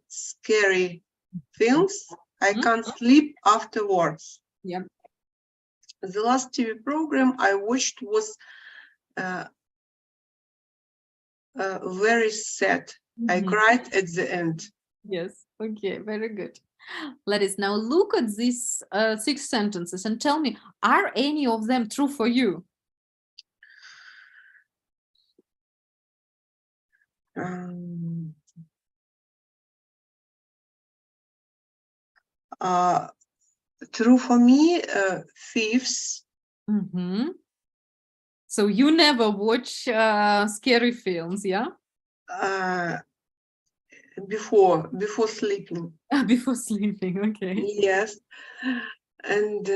S2: scary films. I can't sleep afterwards.
S1: Yeah.
S2: The last TV program I watched was very sad. I cried at the end.
S1: Yes. Okay. Very good. Let us now look at these 6 sentences and tell me, are any of them true for you?
S2: True for me, thieves.
S1: So you never watch scary films, yeah?
S2: Before sleeping.
S1: Before sleeping, okay.
S2: Yes, and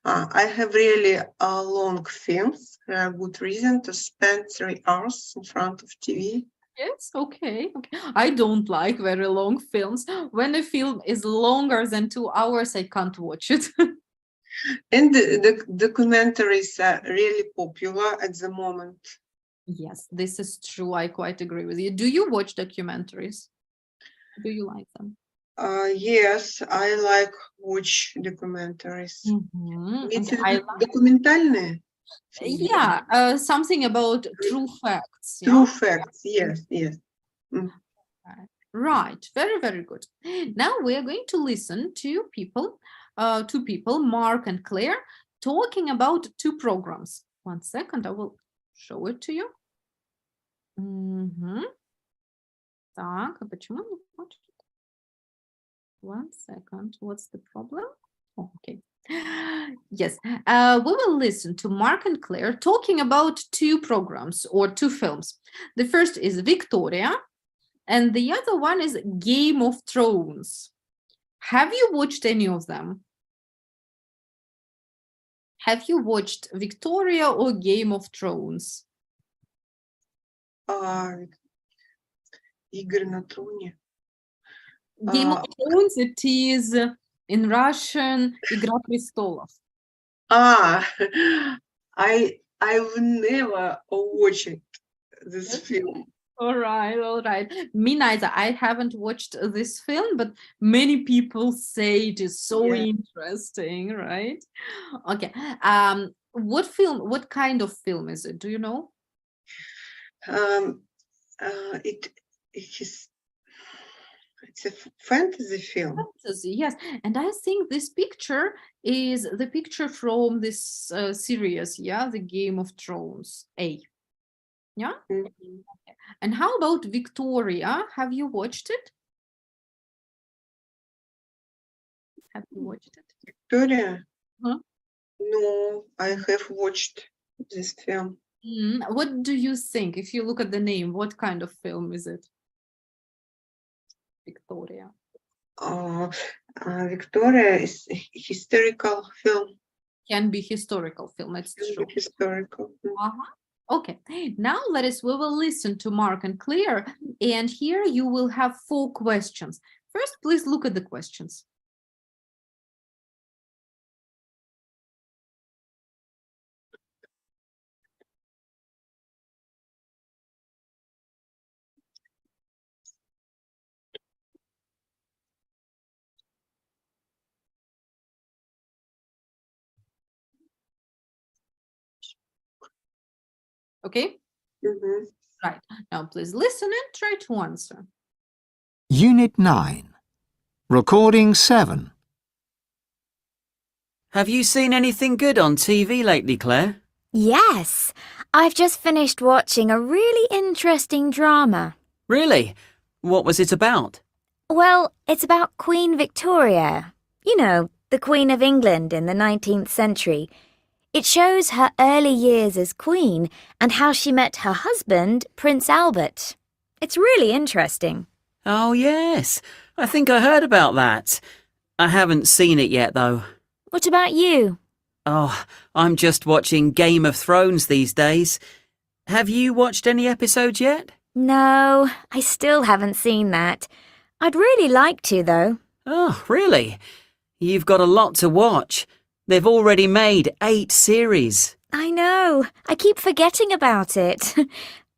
S2: I have really long films. A good reason to spend 3 hours in front of TV.
S1: Yes, okay. I don't like very long films. When a film is longer than 2 hours, I can't watch it.
S2: And the documentaries are really popular at the moment.
S1: Yes, this is true. I quite agree with you. Do you watch documentaries? Do you like them?
S2: Yes, I like watch documentaries. Документальные?
S1: Yeah, something about true facts.
S2: True facts, yes.
S1: Right, very, very good. Now we are going to listen to two people, Mark and Claire, talking about 2 programs. 1 second, I will show it to you. Так, а почему не хочет? 1 second, what's the problem? Oh, okay. Yes, we will listen to Mark and Claire talking about 2 programs or 2 films. The first is Victoria, and the other one is Game of Thrones. Have you watched any of them? Have you watched Victoria or Game of Thrones?
S2: Игры на троне.
S1: Game of Thrones, it is in Russian Игра престолов.
S2: I've never watched this film.
S1: All right. Me neither. I haven't watched this film, but many people say it is so
S2: Yeah.
S1: interesting, right? Okay. What kind of film is it? Do you know?
S2: It's a fantasy film.
S1: Fantasy, yes. And I think this picture is the picture from this series, yeah, the Game of Thrones. Yeah.
S2: Mhm.
S1: And how about Victoria? Have you watched it? Have you watched it?
S2: Victoria?
S1: Huh?
S2: No, I have watched this film.
S1: What do you think? If you look at the name, what kind of film is it? Victoria.
S2: Victoria is a historical film.
S1: Can be historical film, it's true.
S2: Historical.
S1: Okay, now we will listen to Mark and Claire, and here you will have 4 questions. First, please look at the questions. Okay, right. Now please listen and try to answer.
S3: Unit 9. Recording 7.
S4: Have you seen anything good on TV lately, Claire?
S5: Yes, I've just finished watching a really interesting drama.
S4: Really? What was it about?
S5: Well, it's about Queen Victoria. You know, the Queen of England in the 19th century. It shows her early years as queen and how she met her husband, Prince Albert. It's really interesting.
S4: Oh, yes. I think I heard about that. I haven't seen it yet, though.
S5: What about you?
S4: Oh, I'm just watching Game of Thrones these days. Have you watched any episodes yet?
S5: No, I still haven't seen that. I'd really like to, though.
S4: Oh, really? You've got a lot to watch. They've already made 8 series.
S5: I know. I keep forgetting about it.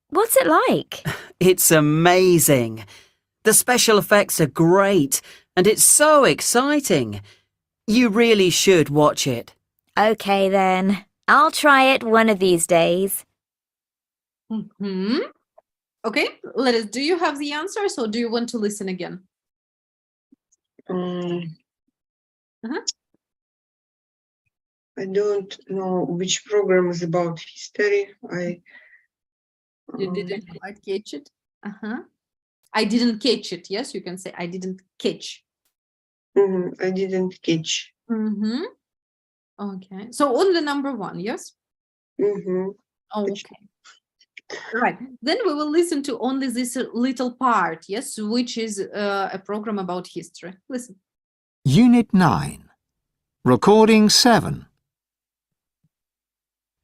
S5: What's it like?
S4: It's amazing. The special effects are great, and it's so exciting. You really should watch it.
S5: Okay, then. I'll try it one of these days.
S1: Okay, do you have the answers or do you want to listen again?
S2: I don't know which program is about history.
S1: You didn't quite catch it? I didn't catch it. Yes, you can say I didn't catch.
S2: I didn't catch.
S1: Okay, so on the number 1, yes? Okay. Right, then we will listen to only this little part, yes, which is a program about history. Listen.
S3: Unit 9. Recording 7.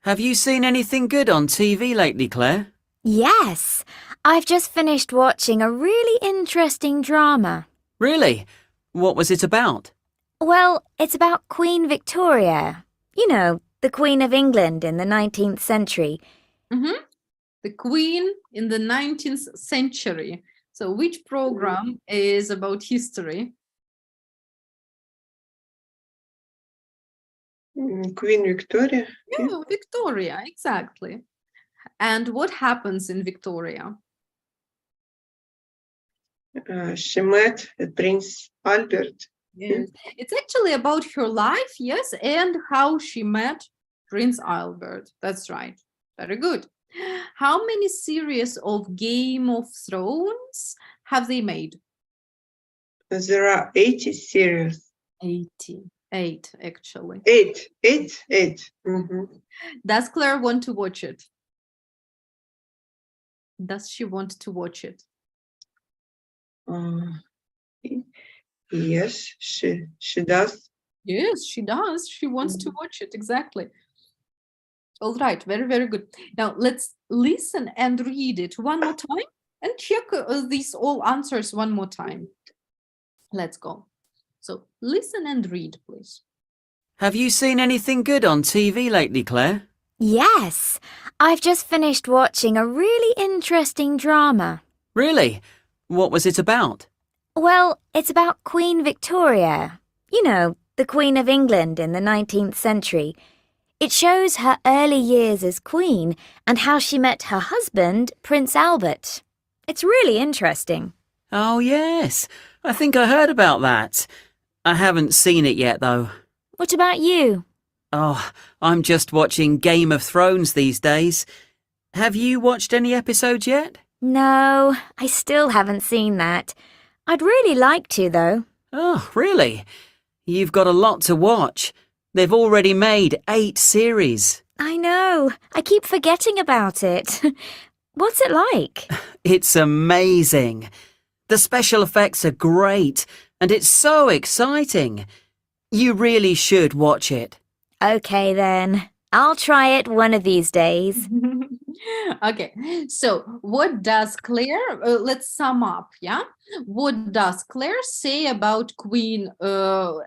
S4: Have you seen anything good on TV lately, Claire?
S5: Yes, I've just finished watching a really interesting drama.
S4: Really? What was it about?
S5: Well, it's about Queen Victoria. You know, the Queen of England in the 19th century.
S1: The Queen in the 19th century. So which program is about history?
S2: Queen Victoria.
S1: Yeah, Victoria, exactly. And what happens in Victoria?
S2: She met Prince Albert.
S1: Yes. It's actually about her life, yes, and how she met Prince Albert. That's right. Very good. How many series of Game of Thrones have they made?
S2: There are 80 series.
S1: 88, actually.
S2: 8.
S1: Does Claire want to watch it? Does she want to watch it?
S2: Yes, she does.
S1: Yes, she does. She wants to watch it, exactly. All right, very, very good. Now let's listen and read it one more time and check these all answers one more time. Let's go. So listen and read, please.
S4: Have you seen anything good on TV lately, Claire?
S5: Yes, I've just finished watching a really interesting drama.
S4: Really? What was it about?
S5: Well, it's about Queen Victoria. You know, the Queen of England in the 19th century. It shows her early years as Queen and how she met her husband, Prince Albert. It's really interesting.
S4: Oh, yes. I think I heard about that. I haven't seen it yet, though.
S5: What about you?
S4: Oh, I'm just watching Game of Thrones these days. Have you watched any episodes yet?
S5: No, I still haven't seen that. I'd really like to, though.
S4: Oh, really? You've got a lot to watch. They've already made 8 series.
S5: I know. I keep forgetting about it. What's it like?
S4: It's amazing. The special effects are great, and it's so exciting. You really should watch it.
S5: Okay, then. I'll try it one of these days.
S1: Okay, so what does Claire, let's sum up, yeah? What does Claire say about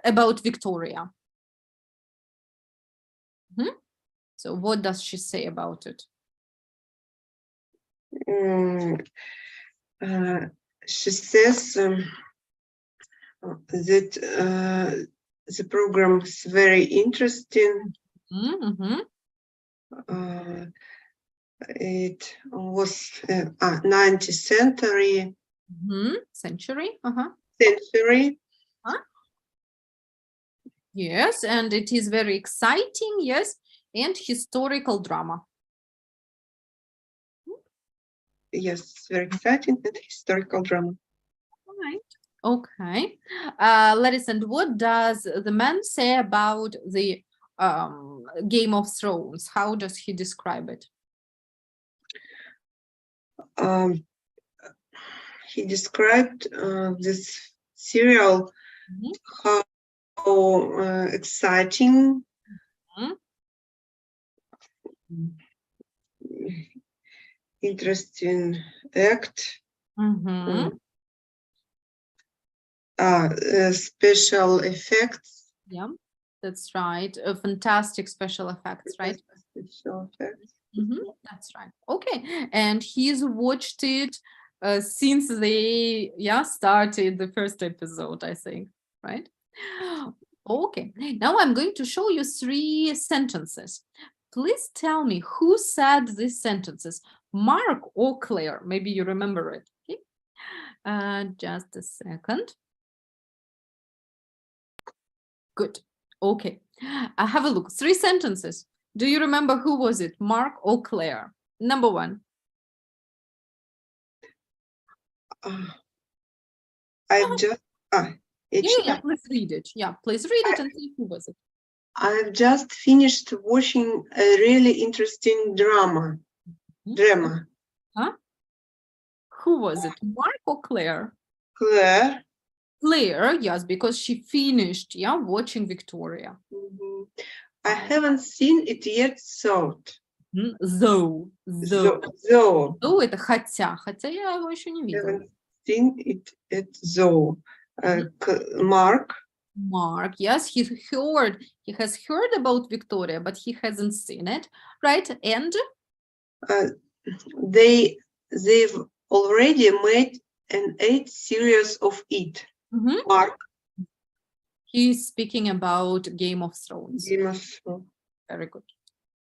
S1: about Victoria? So what does she say about it?
S2: She says that the program is very interesting.
S1: Mm-hmm.
S2: It was 19th century.
S1: Century.
S2: Century.
S1: Yes, and it is very exciting, yes, and historical drama.
S2: Yes, very exciting and historical drama.
S1: All right. Okay. Ladies, and what does the man say about the Game of Thrones? How does he describe it?
S2: He described this serial how exciting, interesting act, special effects.
S1: Yeah, that's right. Fantastic special effects, right?
S2: Special effects.
S1: That's right. Okay, and he's watched it since they started the first episode, I think, right? Okay, now I'm going to show you 3 sentences. Please tell me who said these sentences, Mark or Claire? Maybe you remember it. Okay, just a second. Good. Okay, have a look. 3 sentences. Do you remember who was it, Mark or Claire? Number 1.
S2: I've just
S1: Please read it. Yeah, please read it and see who was it.
S2: I've just finished watching a really interesting drama.
S1: Huh? Who was it, Mark or Claire?
S2: Claire.
S1: Claire, yes, because she finished, watching Victoria.
S2: I haven't seen it yet,
S1: Though это хотя я его еще не видела.
S2: Haven't seen it yet, though. Mark,
S1: yes, he has heard about Victoria, but he hasn't seen it, right? And
S2: they've already made an 8 series of it. Mark,
S1: he's speaking about Game of Thrones. Very good.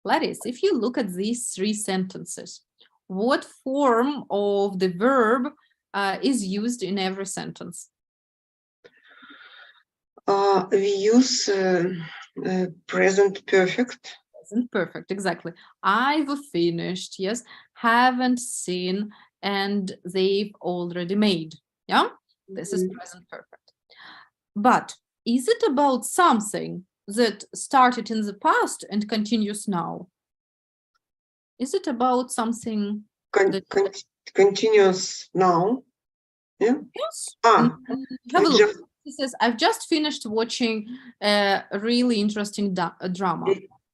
S1: Gladys, if you look at these 3 sentences, what form of the verb is used in every sentence?
S2: We use present perfect.
S1: Present perfect, exactly. I've finished, yes, haven't seen, and they've already made. Yeah, this is present perfect. But is it about something that started in the past and continues now? Is it about something
S2: Continuous now? Yeah.
S1: Yes.
S2: Have
S1: a look. He says, I've just finished watching a really interesting drama.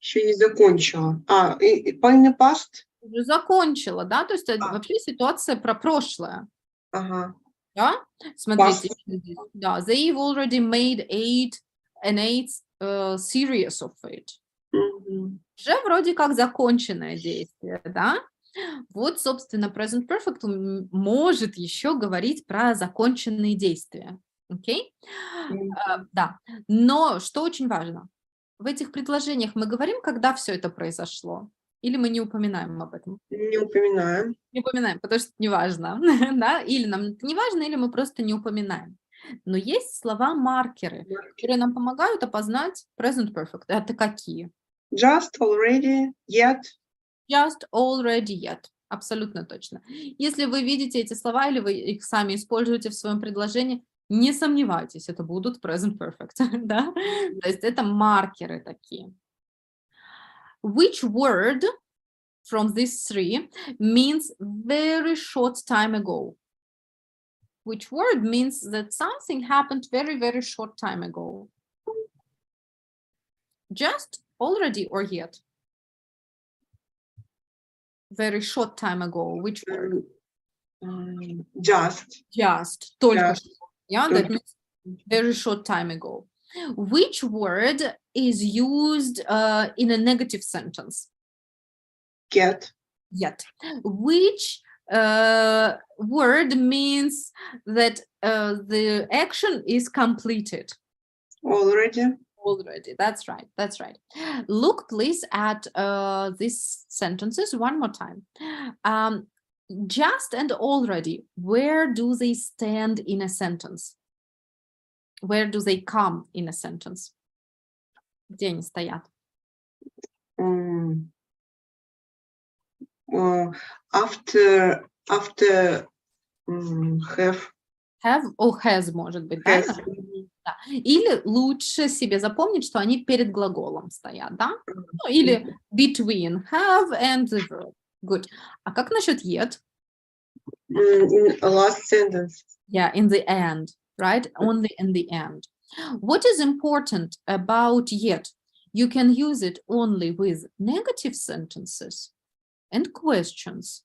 S2: Еще не закончила. In the past?
S1: Уже закончила, да? То есть вообще ситуация про прошлое. Да? Смотрите, да, they've already made 8 series of it.
S2: Мгм.
S1: Уже вроде как законченное действие, да? Вот, собственно, present perfect может еще говорить про законченные действия. Окей?
S2: Мгм.
S1: Да. Но что очень важно, в этих предложениях мы говорим, когда все это произошло, или мы не упоминаем об этом?
S2: Не упоминаем.
S1: Не упоминаем, потому что это не важно, да? Или нам это не важно, или мы просто не упоминаем. Но есть слова-маркеры, которые нам помогают опознать present perfect. Это какие?
S2: Just, already, yet.
S1: Just, already, yet. Абсолютно точно. Если вы видите эти слова или вы их сами используете в своем предложении, не сомневайтесь, это будут present perfect, да? То есть это маркеры такие. Which word from these three means very short time ago? Which word means that something happened very, very short time ago? Just, already, or yet? Very short time ago. Which word?
S2: Just.
S1: Just. Только
S2: Just.
S1: что. Yeah, that means very short time ago. Which word is used in a negative sentence?
S2: Get.
S1: Yet. Which word means that the action is completed?
S2: Already.
S1: Already. That's right. That's right. Look, please, at these sentences one more time. Just and already, where do they stand in a sentence? Where do they come in a sentence? Где они стоят?
S2: Mm. After have.
S1: Have or has, может быть, да?
S2: Has.
S1: Да. Или лучше себе запомнить, что они перед глаголом стоят, да? Ну, или between have and the verb. Good. А как насчет yet?
S2: In last sentence.
S1: Yeah, in the end, right? Only in the end. What is important about yet? You can use it only with negative sentences and questions.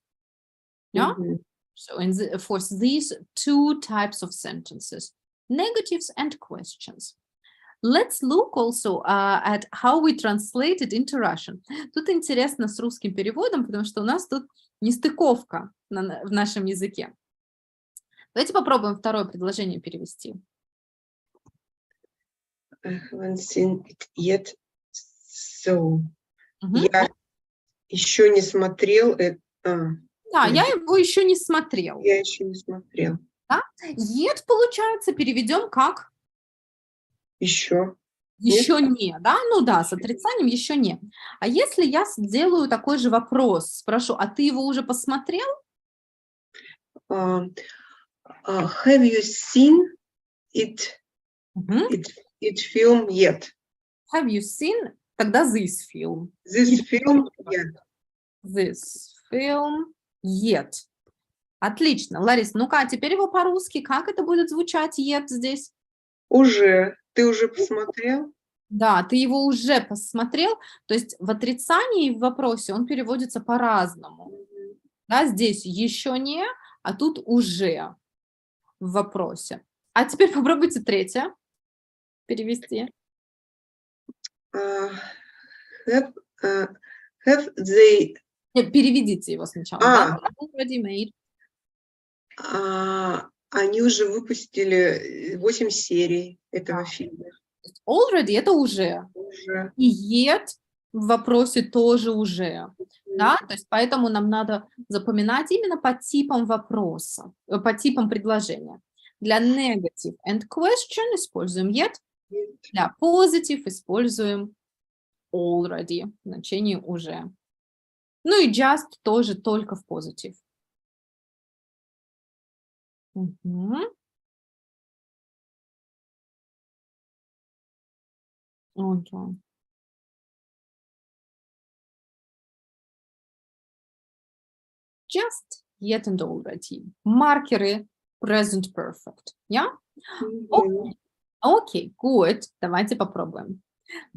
S1: Yeah?
S2: Мгм.
S1: So for these two types of sentences, negatives and questions. Let's look also at how we translate it into Russian. Тут интересно с русским переводом, потому что у нас тут нестыковка в нашем языке. Давайте попробуем второе предложение перевести.
S2: I haven't seen it yet. So.
S1: Мгм.
S2: Я еще не смотрел это.
S1: Да, я его еще не смотрел.
S2: Я еще не смотрел.
S1: Yet, получается, переведем как?
S2: Еще.
S1: Еще не, да? Ну да, с отрицанием еще не. А если я сделаю такой же вопрос, спрошу, а ты его уже посмотрел?
S2: Have you seen it
S1: Мгм.
S2: it film yet?
S1: Have you seen? Тогда this film.
S2: This film yet.
S1: This film yet. Отлично. Ларис, ну-ка, а теперь его по-русски. Как это будет звучать yet здесь?
S2: Уже. Ты уже посмотрел?
S1: Да, ты его уже посмотрел. То есть в отрицании в вопросе он переводится по-разному. Да, здесь еще не, а тут уже в вопросе. А теперь попробуйте третье перевести.
S2: Have they
S1: Переведите его сначала. Да? Already made.
S2: они уже выпустили 8 серий этого фильма.
S1: Already это уже.
S2: Уже.
S1: И yet в вопросе тоже уже. Да? То есть поэтому нам надо запоминать именно по типам вопроса, по типам предложения. Для negative and question используем yet. Для positive используем already, в значении уже. Ну и just тоже только в positive. Мгм. Окей. Just, yet and already. Маркеры present perfect. Yeah?
S2: Мгм.
S1: Okay, good. Давайте попробуем.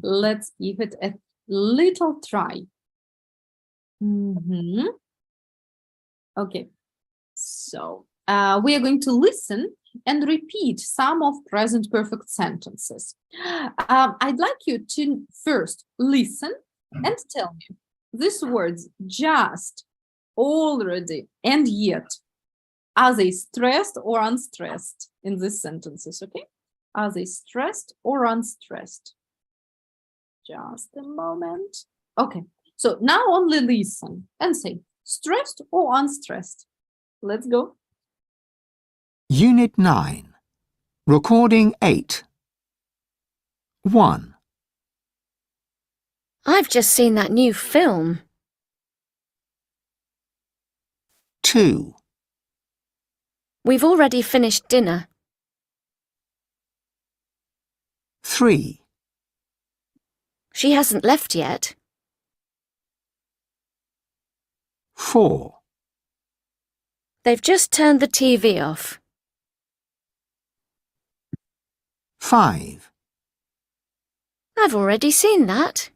S1: Let's give it a little try. Mhm. Okay, so we are going to listen and repeat some of present perfect sentences. I'd like you to first listen and tell me these words just, already, and yet. Are they stressed or unstressed in these sentences? Okay. Are they stressed or unstressed? Just a moment. Okay. So now only listen and say stressed or unstressed. Let's go.
S3: Unit 9. Recording 8. 1,
S5: I've just seen that new film.
S3: 2,
S5: We've already finished dinner.
S3: 3,
S5: She hasn't left yet.
S3: 4,
S5: They've just turned the TV off.
S3: 5,
S5: I've already seen that.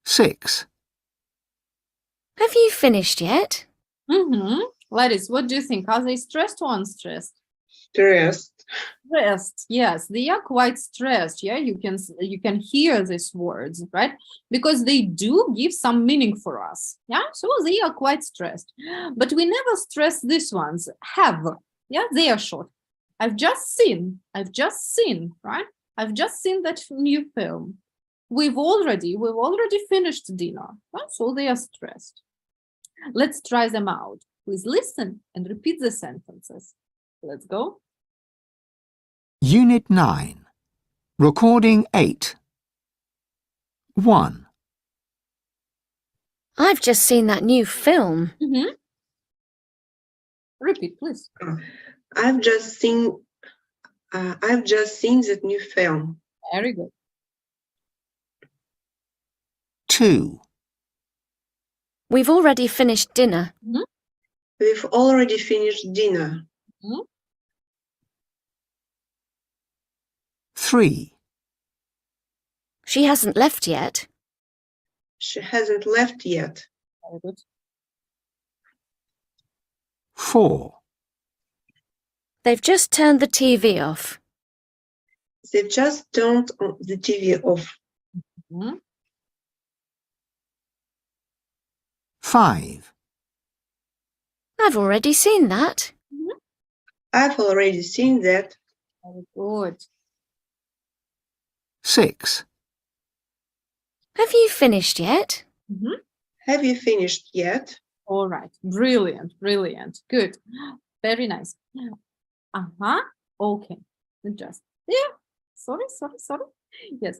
S3: 6,
S5: Have you finished yet?
S1: Ladies, what do you think? Are they stressed or unstressed?
S2: Stressed.
S1: Stressed, yes, they are quite stressed. Yeah, you can hear these words, right? Because they do give some meaning for us. Yeah, so they are quite stressed. But we never stress these ones. Have, yeah, they are short. I've just seen, right? I've just seen that new film. We've already finished dinner. Right? So they are stressed. Let's try them out. Please listen and repeat the sentences. Let's go.
S3: Unit 9. Recording 8. 1,
S5: I've just seen that new film.
S1: Repeat, please.
S2: I've just seen that new film.
S1: Very good.
S3: 2,
S5: We've already finished dinner.
S2: We've already finished dinner.
S3: 3,
S5: She hasn't left yet.
S2: She hasn't left yet.
S1: Very good.
S3: 4,
S5: They've just turned the TV off.
S2: They've just turned the TV off.
S3: 5,
S5: I've already seen that.
S2: I've already seen that.
S1: Very good.
S3: 6,
S5: Have you finished yet?
S2: Have you finished yet?
S1: All right. Brilliant. Brilliant. Good. Very nice. Okay. Just sorry. Yes.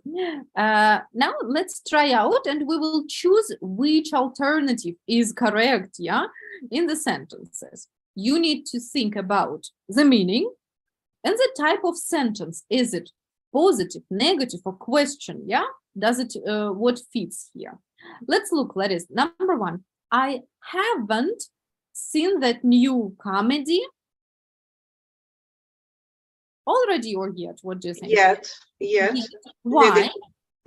S1: Now let's try out and we will choose which alternative is correct, yeah, in the sentences. You need to think about the meaning and the type of sentence. Is it positive, negative, or question, yeah? Does it, what fits here? Let's look, ladies. Number 1, I haven't seen that new comedy. Already or yet? What do you think?
S2: Yet.
S1: Why?
S2: Negative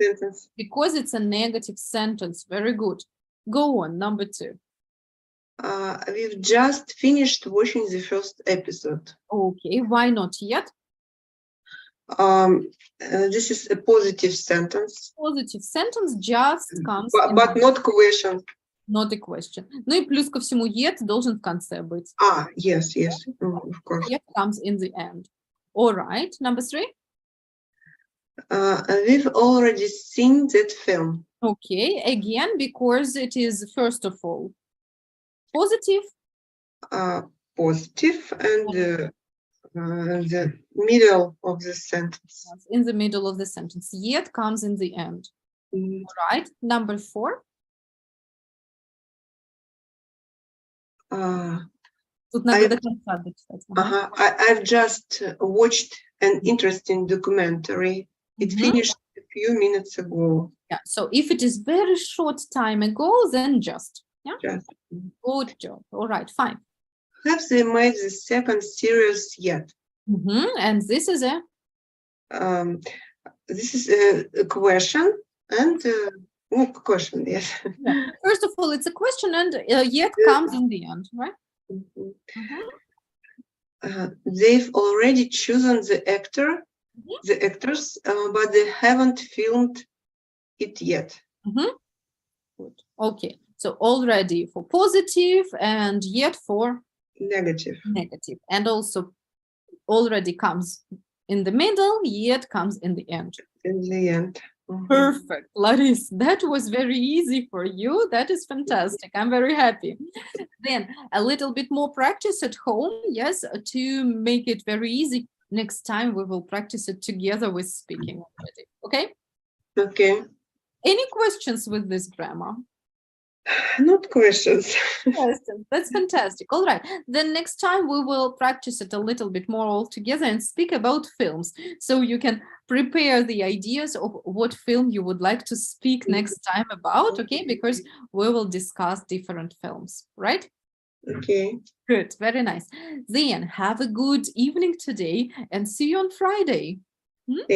S2: sentence.
S1: Because it's a negative sentence. Very good. Go on, number 2.
S2: We've just finished watching the first episode.
S1: Okay, why not yet?
S2: This is a positive sentence,
S1: Positive sentence just comes
S2: but not question.
S1: not a question. Ну и плюс ко всему yet должен в конце быть.
S2: Yes, of course.
S1: Yet comes in the end. All right, number 3.
S2: We've already seen that film.
S1: Okay, again, because it is, first of all, positive.
S2: Positive and the middle of the sentence.
S1: In the middle of the sentence. Yet comes in the end. All right, number 4. Тут надо до конца дочитать.
S2: I've just watched an interesting documentary. It finished a few minutes ago.
S1: Yeah, so if it is very short time ago, then just. Yeah.
S2: Just.
S1: Good job. All right, fine.
S2: Have they made the second series yet?
S1: And this is a
S2: question and question, yes.
S1: yeah. First of all, it's a question and yet comes in the end, right?
S2: They've already chosen the actors, but they haven't filmed it yet.
S1: Good. Okay, so already for positive and yet for
S2: Negative.
S1: negative, and also already comes in the middle, yet comes in the end.
S2: In the end. Mhm.
S1: Perfect, Laris. That was very easy for you. That is fantastic. I'm very happy. Then a little bit more practice at home, yes, to make it very easy. Next time we will practice it together with speaking already. Okay?
S2: Okay.
S1: Any questions with this grammar?
S2: Not questions.
S1: Question. That's fantastic. All right. Then next time we will practice it a little bit more all together and speak about films. So you can prepare the ideas of what film you would like to speak next time about, okay? Because we will discuss different films, right?
S2: Okay.
S1: Good. Very nice. Then have a good evening today and see you on Friday.